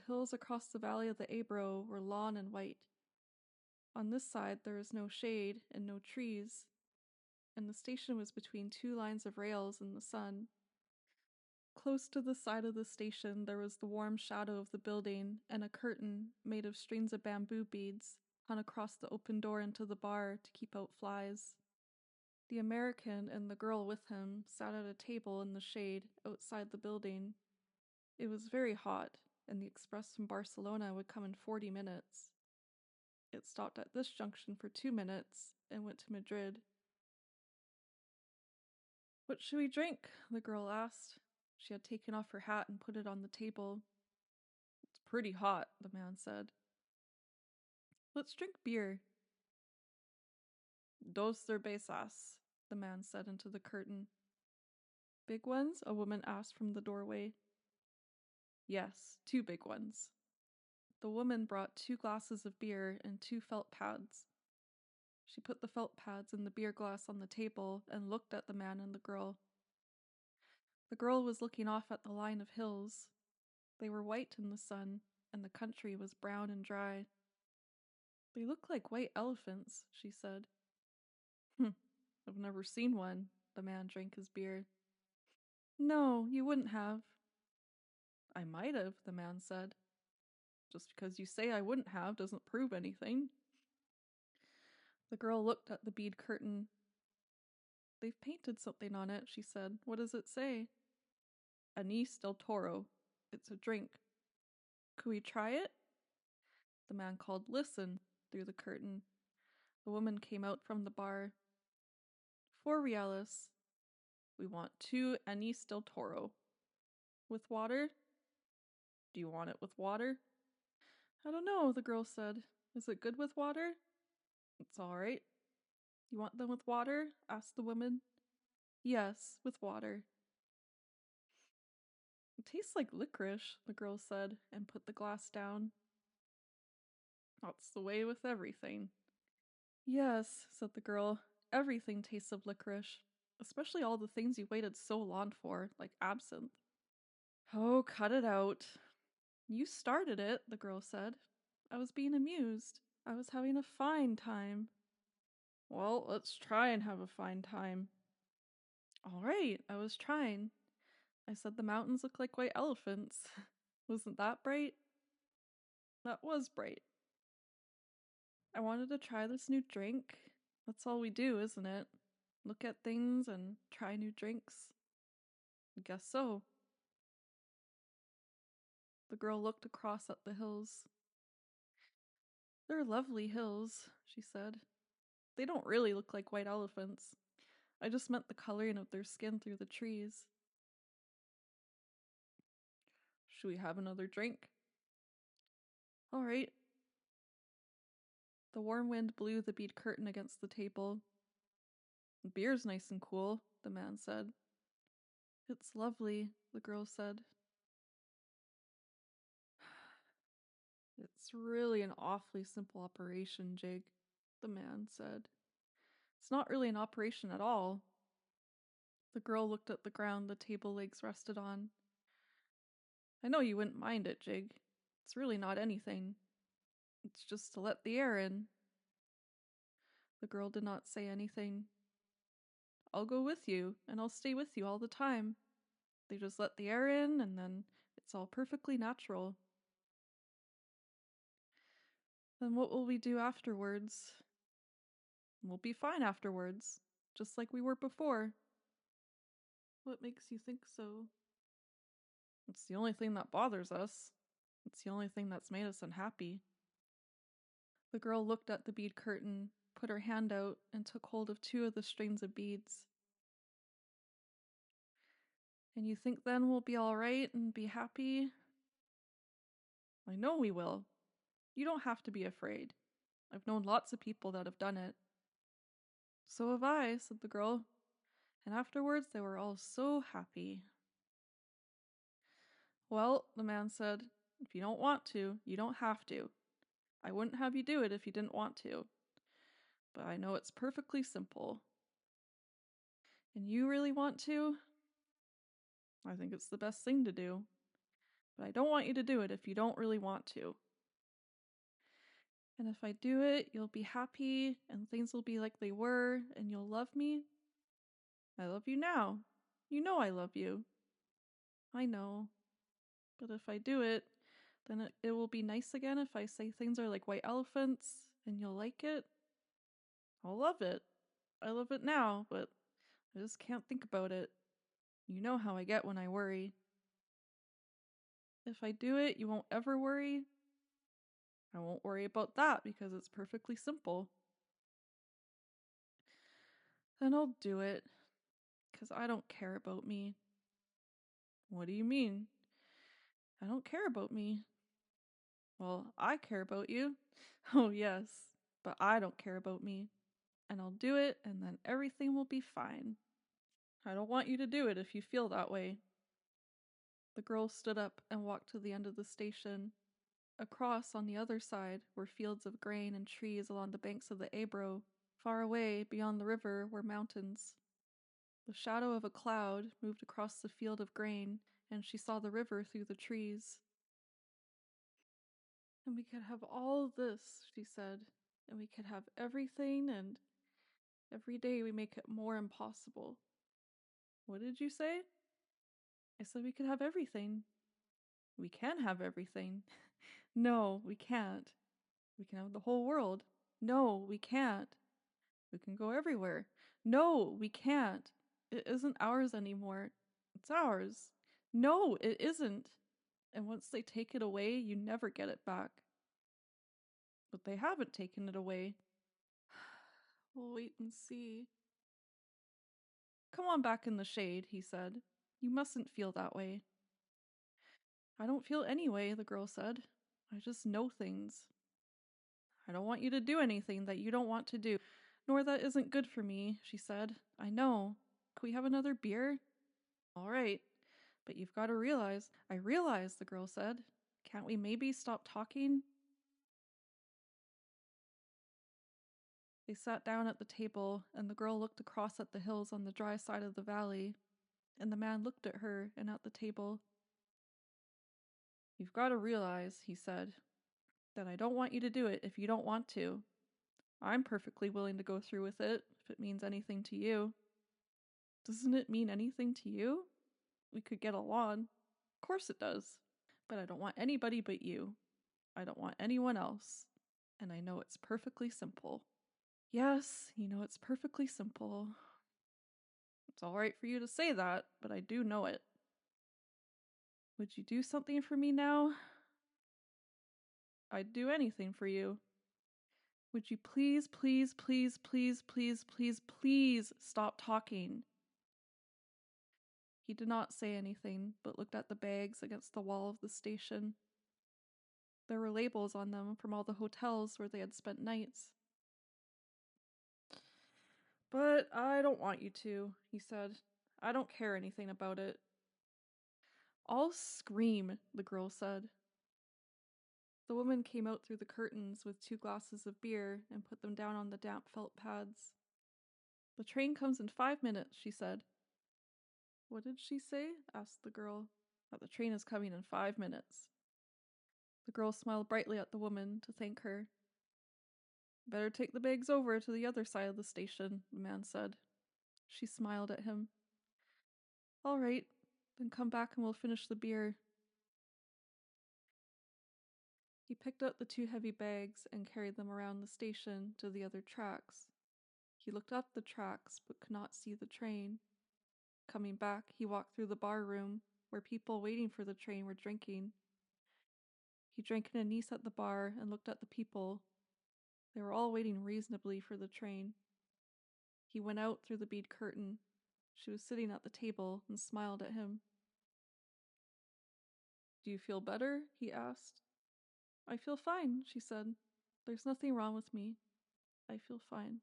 hills across the valley of the Ebro were lawn and white. On this side there was no shade and no trees, and the station was between two lines of rails in the sun. Close to the side of the station there was the warm shadow of the building, and a curtain, made of strings of bamboo beads, hung across the open door into the bar to keep out flies. The American and the girl with him sat at a table in the shade outside the building. It was very hot, and the express from Barcelona would come in 40 minutes. It stopped at this junction for 2 minutes and went to Madrid. "What should we drink?" the girl asked. She had taken off her hat and put it on the table. "It's pretty hot," the man said. "Let's drink beer." "Dos cervezas," the man said into the curtain. "Big ones?" a woman asked from the doorway. "Yes, 2 big ones." The woman brought 2 glasses of beer and 2 felt pads. She put the felt pads and the beer glass on the table and looked at the man and the girl. The girl was looking off at the line of hills. They were white in the sun, and the country was brown and dry. "They look like white elephants," she said. "I've never seen one." The man drank his beer. "No, you wouldn't have." "I might have," the man said. "Just because you say I wouldn't have doesn't prove anything." The girl looked at the bead curtain. "They've painted something on it," she said. "What does it say?" "Anís del Toro. It's a drink." "Could we try it?" The man called, "Listen," through the curtain. The woman came out from the bar. 4 reales. "We want 2 Anís del Toro." "With water?" "Do you want it with water?" "I don't know," the girl said. "Is it good with water?" "It's all right." "You want them with water?" asked the woman. "Yes, with water." "It tastes like licorice," the girl said, and put the glass down. "That's the way with everything." "Yes," said the girl. "Everything tastes of licorice, especially all the things you waited so long for, like absinthe." "Oh, cut it out." "You started it," the girl said. "I was being amused. I was having a fine time." "Well, let's try and have a fine time." "All right, I was trying. I said the mountains look like white elephants." "Wasn't that bright?" "That was bright." "I wanted to try this new drink. That's all we do, isn't it? Look at things and try new drinks." "I guess so." The girl looked across at the hills. "They're lovely hills," she said. "They don't really look like white elephants. I just meant the coloring of their skin through the trees." "Should we have another drink?" "All right." The warm wind blew the bead curtain against the table. "The beer's nice and cool," the man said. "It's lovely," the girl said. "It's really an awfully simple operation, Jig," the man said. "It's not really an operation at all." The girl looked at the ground the table legs rested on. "I know you wouldn't mind it, Jig. It's really not anything. It's just to let the air in." The girl did not say anything. "I'll go with you, and I'll stay with you all the time. They just let the air in, and then it's all perfectly natural." "Then what will we do afterwards?" "We'll be fine afterwards, just like we were before." "What makes you think so?" "It's the only thing that bothers us. It's the only thing that's made us unhappy." The girl looked at the bead curtain, put her hand out, and took hold of 2 of the strings of beads. "And you think then we'll be all right and be happy?" "I know we will. You don't have to be afraid. I've known lots of people that have done it." "So have I," said the girl. "And afterwards they were all so happy." "Well," the man said, "if you don't want to, you don't have to. I wouldn't have you do it if you didn't want to. But I know it's perfectly simple." "And you really want to?" "I think it's the best thing to do." but I don't want you to do it if you don't really want to. And if I do it, you'll be happy and things will be like they were and you'll love me. I love you now. You know I love you. I know. But if I do it, then it will be nice again if I say things are like white elephants and you'll like it. I'll love it. I love it now, but I just can't think about it. You know how I get when I worry. If I do it, you won't ever worry. I won't worry about that because it's perfectly simple. Then I'll do it, because I don't care about me. What do you mean? I don't care about me. Well, I care about you. Oh, yes, but I don't care about me. And I'll do it, and then everything will be fine. I don't want you to do it if you feel that way. The girl stood up and walked to the end of the station. Across on the other side were fields of grain and trees along the banks of the Ebro. Far away, beyond the river, were mountains. The shadow of a cloud moved across the field of grain, and she saw the river through the trees. And we could have all this, she said, and we could have everything, and every day we make it more impossible. What did you say? I said we could have everything. We can have everything. No, we can't. We can have the whole world. No, we can't. We can go everywhere. No, we can't. It isn't ours anymore. It's ours. No, it isn't. And once they take it away, you never get it back. But they haven't taken it away. We'll wait and see. Come on back in the shade, he said. You mustn't feel that way. I don't feel any way, the girl said. I just know things. I don't want you to do anything that you don't want to do, nor that isn't good for me, she said. I know. Can we have another beer? All right, but you've got to realize. I realize, the girl said. Can't we maybe stop talking? They sat down at the table, and the girl looked across at the hills on the dry side of the valley, and the man looked at her and at the table. You've got to realize, he said, that I don't want you to do it if you don't want to. I'm perfectly willing to go through with it, if it means anything to you. Doesn't it mean anything to you? We could get along. Of course it does. But I don't want anybody but you. I don't want anyone else. And I know it's perfectly simple. Yes, you know it's perfectly simple. It's all right for you to say that, but I do know it. Would you do something for me now? I'd do anything for you. Would you please, please, please, please, please, please, please stop talking? He did not say anything, but looked at the bags against the wall of the station. There were labels on them from all the hotels where they had spent nights. But I don't want you to, he said. I don't care anything about it. I'll scream, the girl said. The woman came out through the curtains with 2 glasses of beer and put them down on the damp felt pads. The train comes in 5 minutes, she said. What did she say? Asked the girl. That the train is coming in 5 minutes. The girl smiled brightly at the woman to thank her. Better take the bags over to the other side of the station, the man said. She smiled at him. All right, then come back and we'll finish the beer. He picked up the 2 heavy bags and carried them around the station to the other tracks. He looked up the tracks but could not see the train. Coming back, he walked through the bar room where people waiting for the train were drinking. He drank an anise at the bar and looked at the people. They were all waiting reasonably for the train. He went out through the bead curtain. She was sitting at the table and smiled at him. Do you feel better? He asked. I feel fine, she said. There's nothing wrong with me. I feel fine.